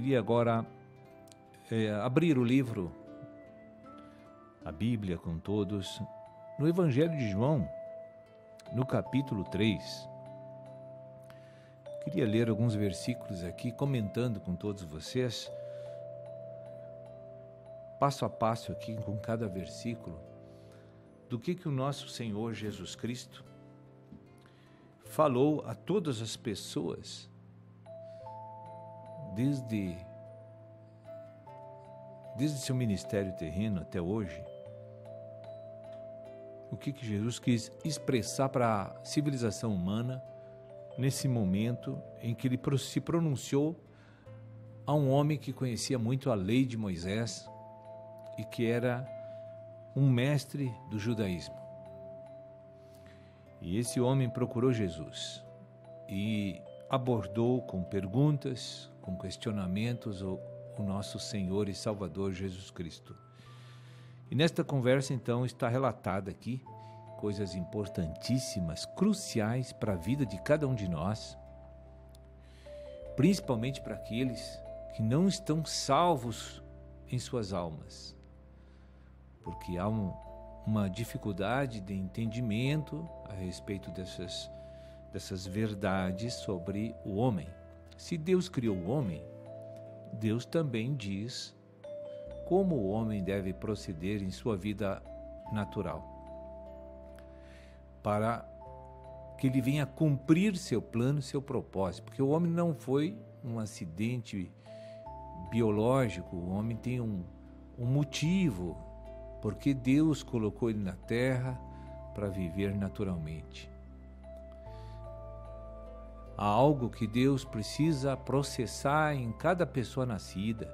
queria agora abrir o livro, a Bíblia com todos, no Evangelho de João, no capítulo 3. Queria ler alguns versículos aqui, comentando com todos vocês, passo a passo aqui, com cada versículo, do que o nosso Senhor Jesus Cristo falou a todas as pessoas, desde seu ministério terreno até hoje. O que Jesus quis expressar para a civilização humana nesse momento em que ele se pronunciou a um homem que conhecia muito a lei de Moisés e que era um mestre do judaísmo. E esse homem procurou Jesus e abordou com perguntas, com questionamentos o nosso Senhor e Salvador Jesus Cristo. E nesta conversa, então, está relatada aqui coisas importantíssimas, cruciais para a vida de cada um de nós, principalmente para aqueles que não estão salvos em suas almas, porque há uma dificuldade de entendimento a respeito dessas verdades sobre o homem. Se Deus criou o homem, Deus também diz como o homem deve proceder em sua vida natural, para que ele venha cumprir seu plano, seu propósito, porque o homem não foi um acidente biológico, o homem tem um motivo, porque Deus colocou ele na terra para viver naturalmente. Há algo que Deus precisa processar em cada pessoa nascida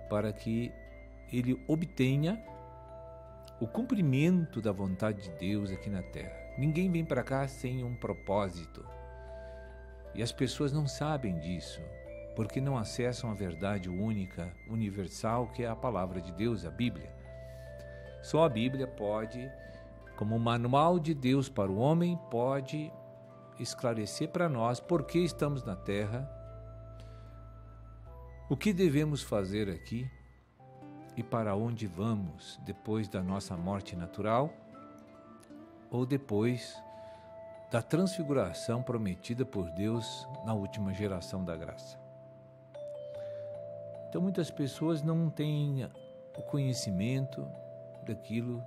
para que ele obtenha o cumprimento da vontade de Deus aqui na terra. Ninguém vem para cá sem um propósito. E as pessoas não sabem disso, porque não acessam a verdade única, universal, que é a palavra de Deus, a Bíblia. Só a Bíblia pode, como manual de Deus para o homem, pode esclarecer para nós por que estamos na terra, o que devemos fazer aqui e para onde vamos depois da nossa morte natural ou depois da transfiguração prometida por Deus na última geração da graça. Então muitas pessoas não têm o conhecimento daquilo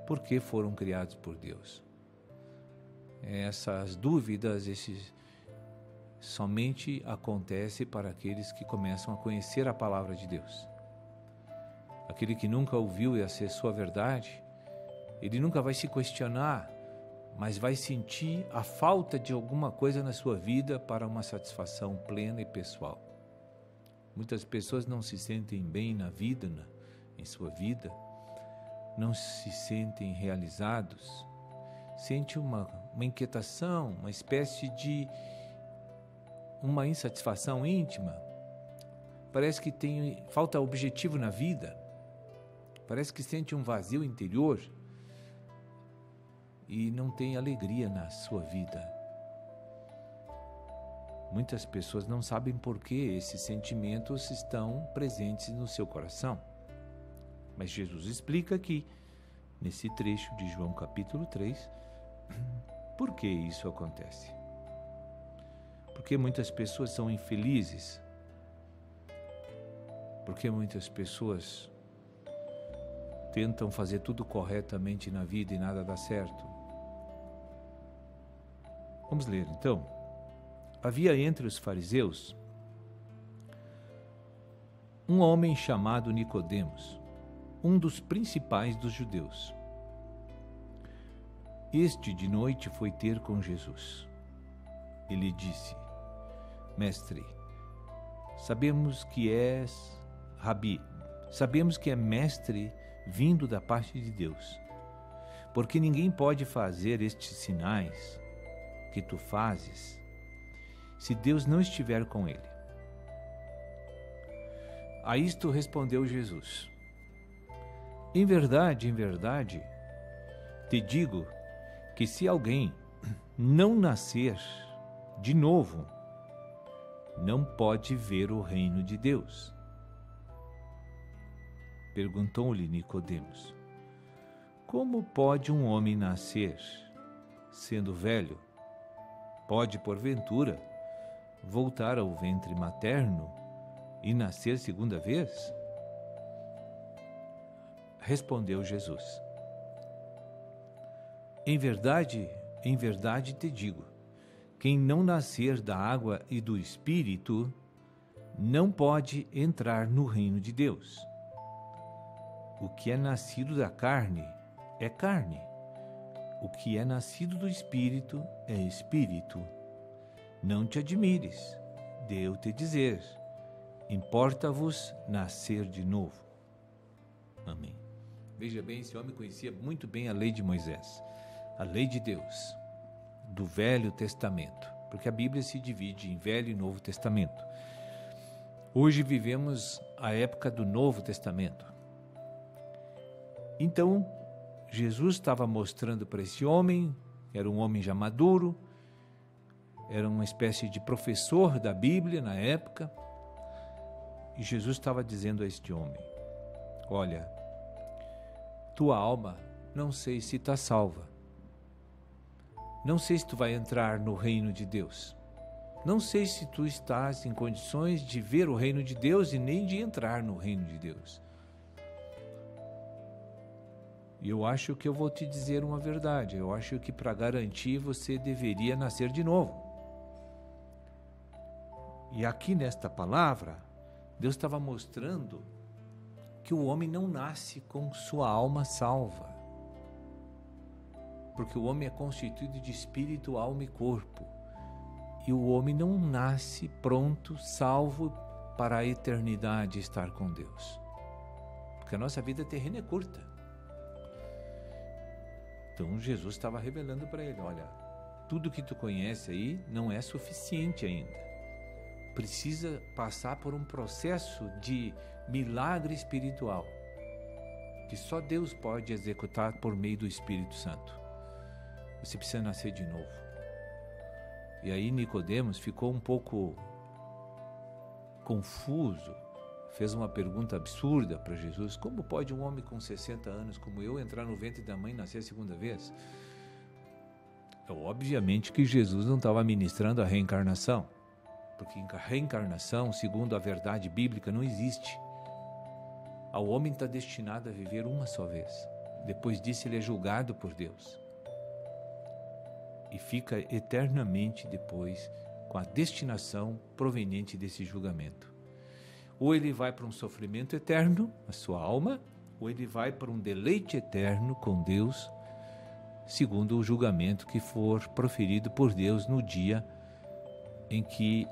por que foram criados por Deus. Essas dúvidas, somente acontece para aqueles que começam a conhecer a palavra de Deus. Aquele que nunca ouviu e acessou a verdade, ele nunca vai se questionar, mas vai sentir a falta de alguma coisa na sua vida para uma satisfação plena e pessoal. Muitas pessoas não se sentem bem na vida, em sua vida, não se sentem realizados, sentem uma inquietação, uma espécie de uma insatisfação íntima. Parece que falta objetivo na vida, parece que sente um vazio interior e não tem alegria na sua vida. Muitas pessoas não sabem por que esses sentimentos estão presentes no seu coração. Mas Jesus explica aqui, nesse trecho de João capítulo 3, por que isso acontece. Porque muitas pessoas são infelizes, porque muitas pessoas tentam fazer tudo corretamente na vida e nada dá certo. Vamos ler então. Havia entre os fariseus um homem chamado Nicodemos, um dos principais dos judeus. Este de noite foi ter com Jesus. Ele disse: Mestre, sabemos que és Rabi, sabemos que é mestre vindo da parte de Deus, porque ninguém pode fazer estes sinais que tu fazes se Deus não estiver com ele. A isto respondeu Jesus: em verdade, te digo que se alguém não nascer de novo, não pode ver o reino de Deus. Perguntou-lhe Nicodemos: como pode um homem nascer, sendo velho? Pode, porventura, voltar ao ventre materno e nascer segunda vez? Respondeu Jesus: em verdade te digo, quem não nascer da água e do Espírito não pode entrar no reino de Deus. O que é nascido da carne é carne, o que é nascido do Espírito é Espírito. Não te admires de eu te dizer, importa-vos nascer de novo. Amém. Veja bem, esse homem conhecia muito bem a lei de Moisés, a lei de Deus, do Velho Testamento, porque a Bíblia se divide em Velho e Novo Testamento. Hoje vivemos a época do Novo Testamento. Então, Jesus estava mostrando para esse homem, era um homem já maduro, era uma espécie de professor da Bíblia na época, e Jesus estava dizendo a este homem: olha, tua alma não sei se está salva, não sei se tu vai entrar no reino de Deus, não sei se tu estás em condições de ver o reino de Deus e nem de entrar no reino de Deus. E eu acho que eu vou te dizer uma verdade, eu acho que para garantir você deveria nascer de novo. E aqui nesta palavra, Deus estava mostrando que o homem não nasce com sua alma salva. Porque o homem é constituído de espírito, alma e corpo. E o homem não nasce pronto, salvo para a eternidade estar com Deus. Porque a nossa vida terrena é curta. Então Jesus estava revelando para ele: olha, tudo que tu conhece aí não é suficiente ainda. Precisa passar por um processo de milagre espiritual, que só Deus pode executar por meio do Espírito Santo. Você precisa nascer de novo. E aí Nicodemos ficou um pouco confuso, fez uma pergunta absurda para Jesus: como pode um homem com 60 anos como eu entrar no ventre da mãe e nascer a segunda vez? Obviamente que Jesus não estava ministrando a reencarnação, porque a reencarnação, segundo a verdade bíblica, não existe. O homem está destinado a viver uma só vez. Depois disso ele é julgado por Deus e fica eternamente depois com a destinação proveniente desse julgamento. Ou ele vai para um sofrimento eterno, a sua alma, ou ele vai para um deleite eterno com Deus, segundo o julgamento que for proferido por Deus no dia em que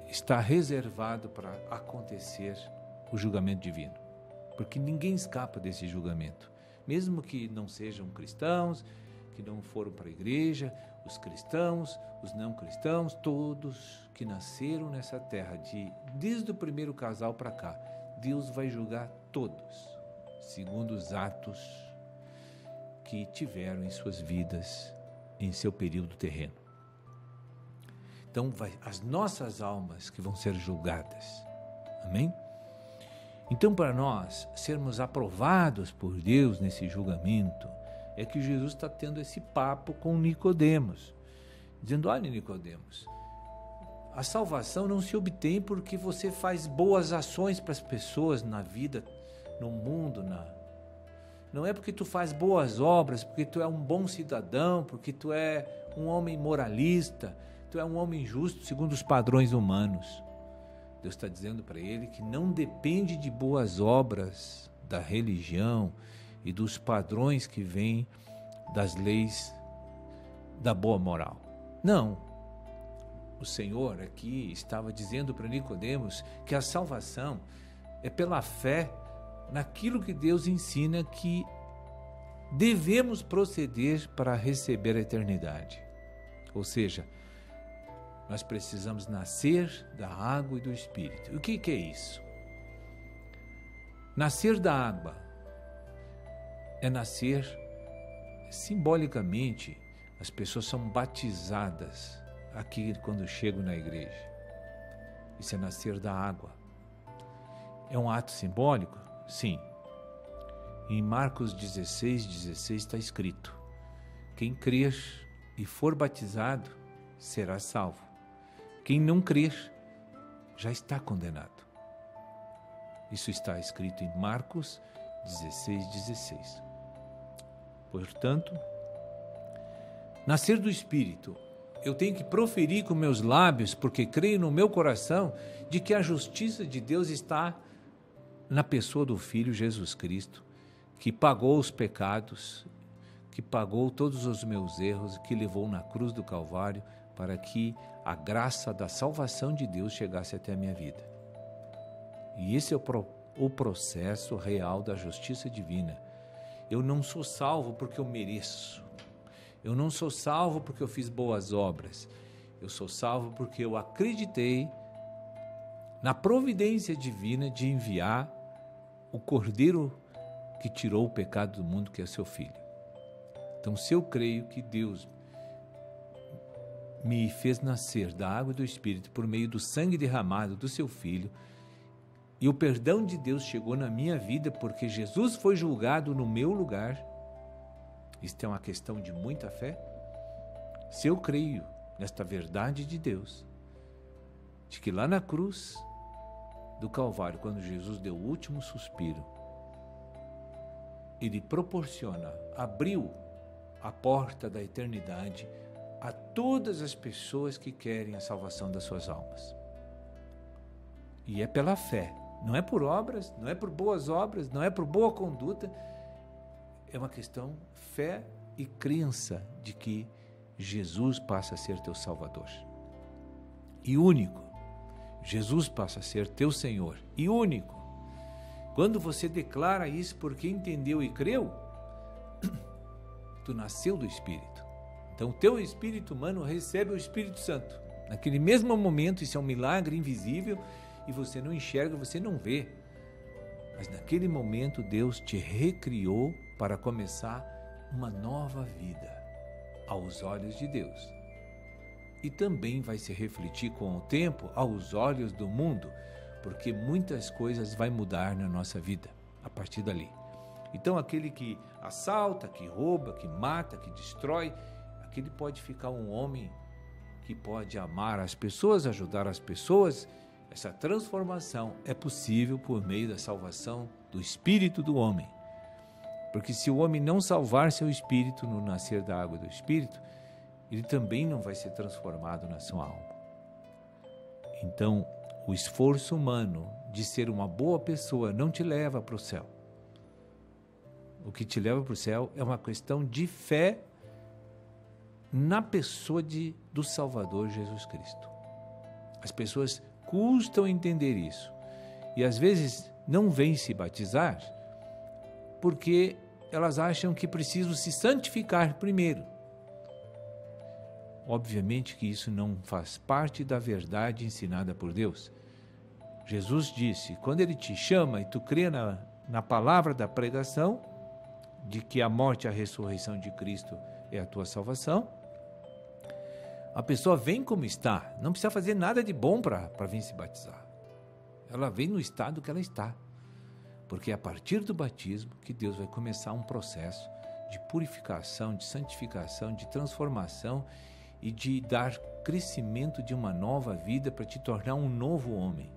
está reservado para acontecer o julgamento divino. Porque ninguém escapa desse julgamento, mesmo que não sejam cristãos, que não foram para a igreja, os cristãos, os não cristãos, todos que nasceram nessa terra, desde o primeiro casal para cá, Deus vai julgar todos, segundo os atos que tiveram em suas vidas, em seu período terreno. Então, as nossas almas que vão ser julgadas. Amém? Então, para nós sermos aprovados por Deus nesse julgamento, é que Jesus está tendo esse papo com Nicodemos, dizendo: olha, Nicodemos, a salvação não se obtém porque você faz boas ações para as pessoas na vida, no mundo, não é porque tu faz boas obras, porque tu é um bom cidadão, porque tu é um homem moralista, tu é um homem justo segundo os padrões humanos. Deus está dizendo para ele que não depende de boas obras da religião e dos padrões que vêm das leis da boa moral. Não. O Senhor aqui estava dizendo para Nicodemos que a salvação é pela fé naquilo que Deus ensina que devemos proceder para receber a eternidade. Ou seja, nós precisamos nascer da água e do Espírito. E o que é isso? Nascer da água é nascer, simbolicamente, as pessoas são batizadas aqui quando chegam na igreja. Isso é nascer da água. É um ato simbólico? Sim. Em Marcos 16:16 está escrito: quem crer e for batizado será salvo. Quem não crer já está condenado. Isso está escrito em Marcos 16:16. Portanto, nascer do Espírito, eu tenho que proferir com meus lábios, porque creio no meu coração de que a justiça de Deus está na pessoa do Filho Jesus Cristo, que pagou os pecados, que pagou todos os meus erros, que levou na cruz do Calvário para que a graça da salvação de Deus chegasse até a minha vida. E esse é o processo real da justiça divina. Eu não sou salvo porque eu mereço. Eu não sou salvo porque eu fiz boas obras. Eu sou salvo porque eu acreditei na providência divina de enviar o Cordeiro que tirou o pecado do mundo, que é seu Filho. Então, se eu creio que Deus me fez nascer da água e do Espírito por meio do sangue derramado do seu Filho, e o perdão de Deus chegou na minha vida porque Jesus foi julgado no meu lugar, isto é uma questão de muita fé. Se eu creio nesta verdade de Deus, de que lá na cruz do Calvário, quando Jesus deu o último suspiro, Ele proporciona, abriu a porta da eternidade a todas as pessoas que querem a salvação das suas almas. E é pela fé, não é por obras, não é por boas obras, não é por boa conduta, é uma questão fé e crença de que Jesus passa a ser teu Salvador e único. Jesus passa a ser teu Senhor e único. Quando você declara isso porque entendeu e creu, tu nasceu do Espírito. Então o teu espírito humano recebe o Espírito Santo. Naquele mesmo momento, isso é um milagre invisível e você não enxerga, você não vê. Mas naquele momento Deus te recriou para começar uma nova vida aos olhos de Deus. E também vai se refletir com o tempo aos olhos do mundo, porque muitas coisas vai mudar na nossa vida a partir dali. Então aquele que assalta, que rouba, que mata, que destrói, aquele pode ficar um homem que pode amar as pessoas, ajudar as pessoas. Essa transformação é possível por meio da salvação do espírito do homem. Porque se o homem não salvar seu espírito no nascer da água do Espírito, ele também não vai ser transformado na sua alma. Então, o esforço humano de ser uma boa pessoa não te leva para o céu. O que te leva para o céu é uma questão de fé na pessoa do Salvador Jesus Cristo. As pessoas custam entender isso. E às vezes não vêm se batizar porque elas acham que precisam se santificar primeiro. Obviamente que isso não faz parte da verdade ensinada por Deus. Jesus disse, quando Ele te chama e tu crê na palavra da pregação, de que a morte e a ressurreição de Cristo é a tua salvação, a pessoa vem como está, não precisa fazer nada de bom para vir se batizar. Ela vem no estado que ela está, porque é a partir do batismo que Deus vai começar um processo de purificação, de santificação, de transformação e de dar crescimento de uma nova vida para te tornar um novo homem.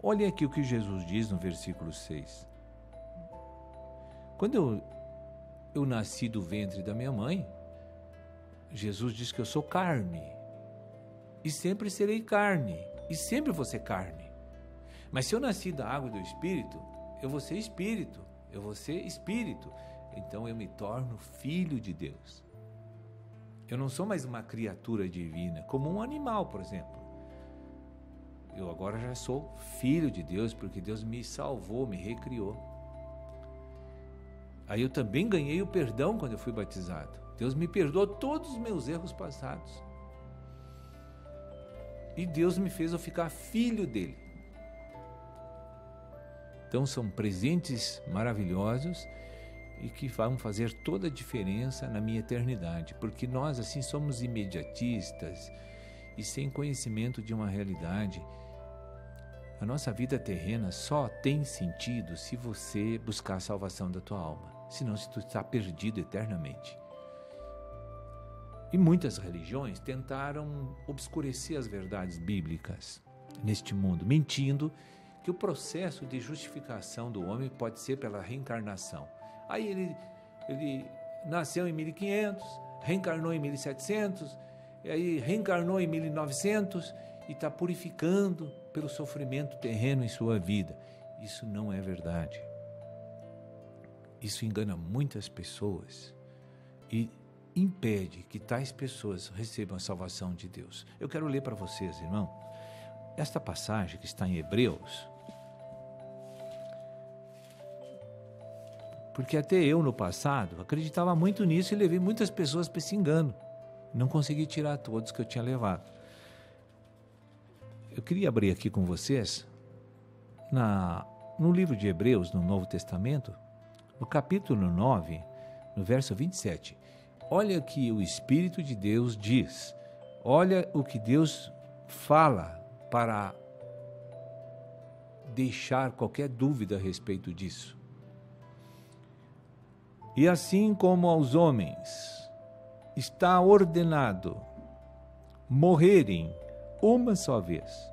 Olha aqui o que Jesus diz no versículo 6. Quando eu nasci do ventre da minha mãe, Jesus diz que eu sou carne, e sempre serei carne, e sempre vou ser carne. Mas se eu nasci da água e do Espírito, eu vou ser Espírito, eu vou ser Espírito, então eu me torno filho de Deus. Eu não sou mais uma criatura divina, como um animal, por exemplo. Eu agora já sou filho de Deus, porque Deus me salvou, me recriou. Aí eu também ganhei o perdão quando eu fui batizado. Deus me perdoou todos os meus erros passados. E Deus me fez eu ficar filho dele. Então são presentes maravilhosos e que vão fazer toda a diferença na minha eternidade. Porque nós assim somos imediatistas e sem conhecimento de uma realidade. A nossa vida terrena só tem sentido se você buscar a salvação da tua alma, senão se tu está perdido eternamente. E muitas religiões tentaram obscurecer as verdades bíblicas neste mundo, mentindo que o processo de justificação do homem pode ser pela reencarnação. Aí ele nasceu em 1500, reencarnou em 1700, e aí reencarnou em 1900 e está purificando pelo sofrimento terreno em sua vida. Isso não é verdade. Isso engana muitas pessoas e impede que tais pessoas recebam a salvação de Deus. Eu quero ler para vocês, irmão, esta passagem que está em Hebreus, porque até eu no passado acreditava muito nisso e levei muitas pessoas para esse engano. Não consegui tirar todos que eu tinha levado. Eu queria abrir aqui com vocês no livro de Hebreus, no Novo Testamento, no capítulo 9, no verso 27. Olha o que o Espírito de Deus diz. Olha o que Deus fala para deixar qualquer dúvida a respeito disso. E assim como aos homens está ordenado morrerem uma só vez,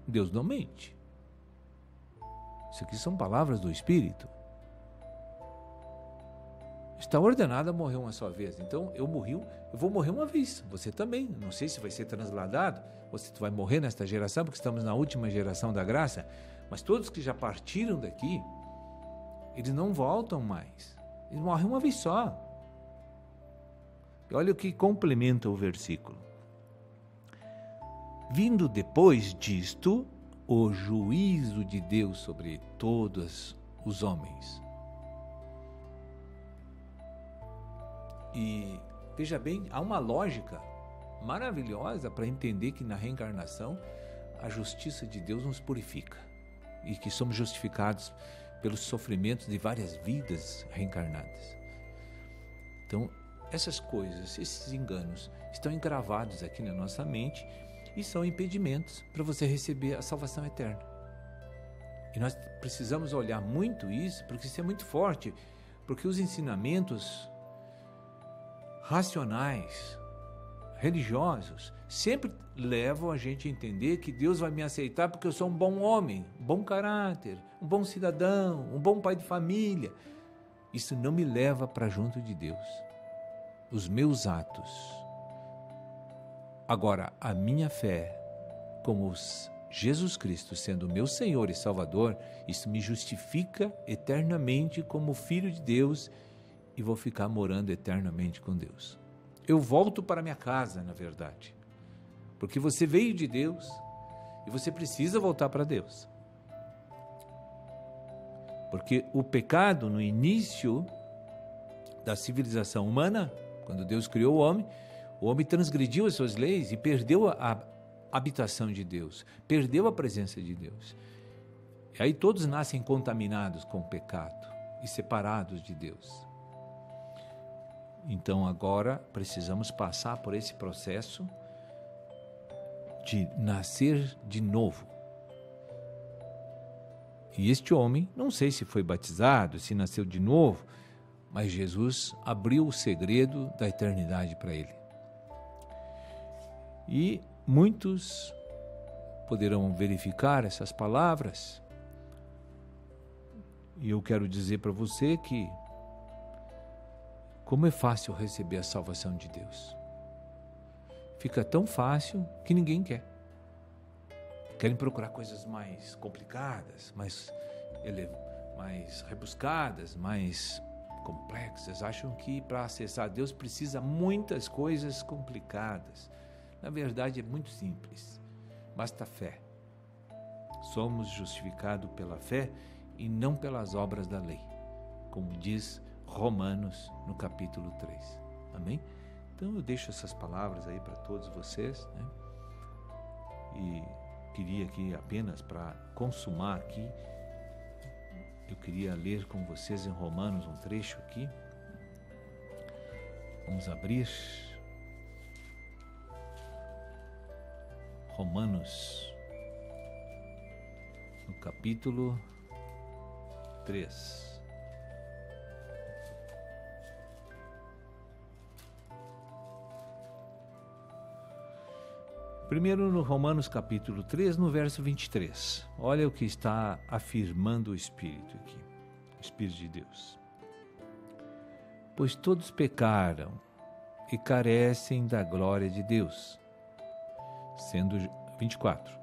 Deus não mente. Isso aqui são palavras do Espírito. Está ordenado a morrer uma só vez. Então eu vou morrer uma vez. Você também. Não sei se vai ser transladado ou se tu vai morrer nesta geração, porque estamos na última geração da graça. Mas todos que já partiram daqui, eles não voltam mais. Eles morrem uma vez só. E olha o que complementa o versículo. Vindo depois disto, o juízo de Deus sobre todos os homens. E veja bem, há uma lógica maravilhosa para entender que na reencarnação a justiça de Deus nos purifica e que somos justificados pelos sofrimentos de várias vidas reencarnadas. Então, essas coisas, esses enganos estão engravados aqui na nossa mente e são impedimentos para você receber a salvação eterna. E nós precisamos olhar muito isso, porque isso é muito forte, porque os ensinamentos racionais, religiosos, sempre levam a gente a entender que Deus vai me aceitar porque eu sou um bom homem, um bom caráter, um bom cidadão, um bom pai de família. Isso não me leva para junto de Deus. Os meus atos. Agora, a minha fé, como Jesus Cristo sendo meu Senhor e Salvador, isso me justifica eternamente como filho de Deus e vou ficar morando eternamente com Deus. Eu volto para minha casa, na verdade, porque você veio de Deus e você precisa voltar para Deus. Porque o pecado, no início da civilização humana, quando Deus criou o homem transgrediu as suas leis e perdeu a habitação de Deus, perdeu a presença de Deus. E aí todos nascem contaminados com o pecado e separados de Deus. Então agora precisamos passar por esse processo de nascer de novo. E este homem, não sei se foi batizado, se nasceu de novo, mas Jesus abriu o segredo da eternidade para ele. E muitos poderão verificar essas palavras. E eu quero dizer para você que como é fácil receber a salvação de Deus. Fica tão fácil que ninguém quer. Querem procurar coisas mais complicadas, mais rebuscadas, mais complexas. Acham que para acessar Deus precisa muitas coisas complicadas. Na verdade é muito simples. Basta fé. Somos justificados pela fé e não pelas obras da lei, como diz Romanos no capítulo 3. Amém? Então eu deixo essas palavras aí para todos vocês, né? E queria aqui apenas para consumar aqui, eu queria ler com vocês em Romanos um trecho aqui. Vamos abrir Romanos, no capítulo 3. Primeiro no Romanos capítulo 3, no verso 23. Olha o que está afirmando o Espírito aqui, o Espírito de Deus. Pois todos pecaram e carecem da glória de Deus, sendo 24.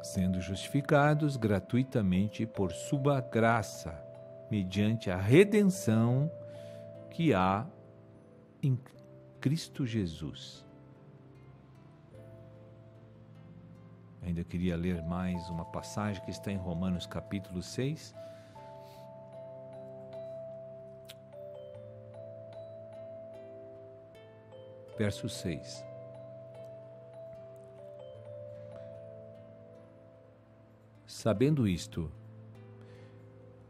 Sendo justificados gratuitamente por sua graça, mediante a redenção que há em Cristo Jesus. Ainda queria ler mais uma passagem que está em Romanos capítulo 6. Verso 6. Sabendo isto,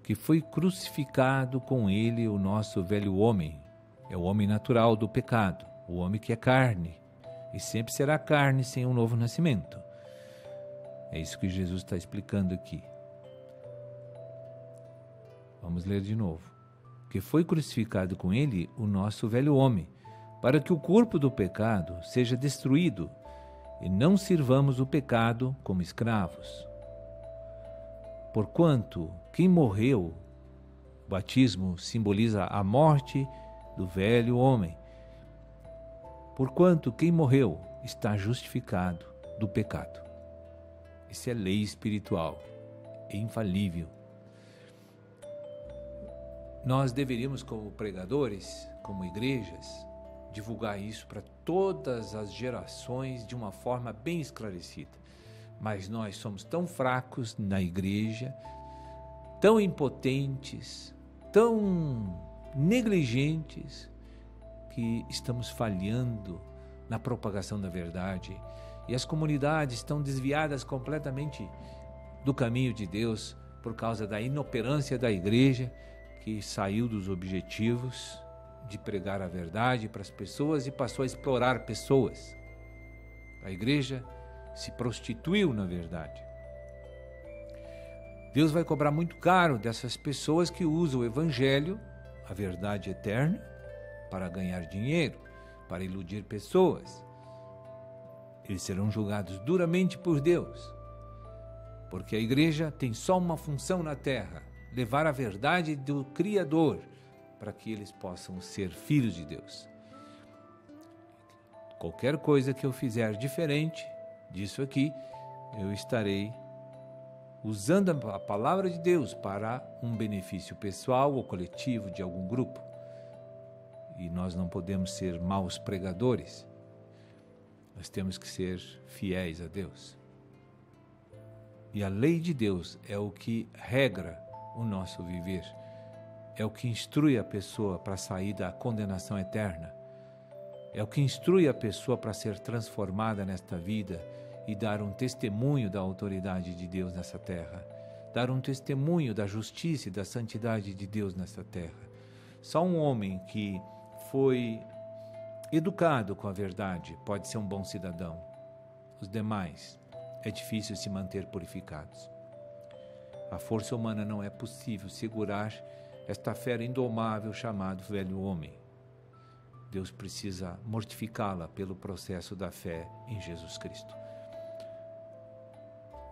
que foi crucificado com ele o nosso velho homem, é o homem natural do pecado, o homem que é carne, e sempre será carne sem um novo nascimento. É isso que Jesus está explicando aqui. Vamos ler de novo. Que foi crucificado com ele o nosso velho homem, para que o corpo do pecado seja destruído e não sirvamos o pecado como escravos. Porquanto quem morreu, o batismo simboliza a morte do velho homem. Porquanto quem morreu está justificado do pecado. Isso é lei espiritual, é infalível. Nós deveríamos, como pregadores, como igrejas, divulgar isso para todas as gerações de uma forma bem esclarecida. Mas nós somos tão fracos na igreja, tão impotentes, tão negligentes, que estamos falhando na propagação da verdade. E as comunidades estão desviadas completamente do caminho de Deus por causa da inoperância da igreja, que saiu dos objetivos de pregar a verdade para as pessoas e passou a explorar pessoas. A igreja se prostituiu, na verdade. Deus vai cobrar muito caro dessas pessoas que usam o evangelho, a verdade eterna, para ganhar dinheiro, para iludir pessoas. Eles serão julgados duramente por Deus, porque a igreja tem só uma função na terra: levar a verdade do Criador, para que eles possam ser filhos de Deus. Qualquer coisa que eu fizer diferente disso aqui, eu estarei usando a palavra de Deus para um benefício pessoal ou coletivo de algum grupo. E nós não podemos ser maus pregadores. Nós temos que ser fiéis a Deus. E a lei de Deus é o que regra o nosso viver. É o que instrui a pessoa para sair da condenação eterna. É o que instrui a pessoa para ser transformada nesta vida e dar um testemunho da autoridade de Deus nessa terra. Dar um testemunho da justiça e da santidade de Deus nessa terra. Só um homem que foi educado com a verdade pode ser um bom cidadão. Os demais, é difícil se manter purificados. A força humana não é possível segurar esta fera indomável chamada velho homem. Deus precisa mortificá-la pelo processo da fé em Jesus Cristo.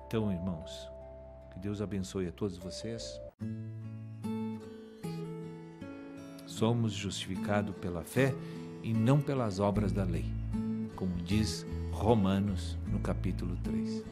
Então, irmãos, que Deus abençoe a todos vocês. Somos justificados pela fé e não pelas obras da lei, como diz Romanos no capítulo 3.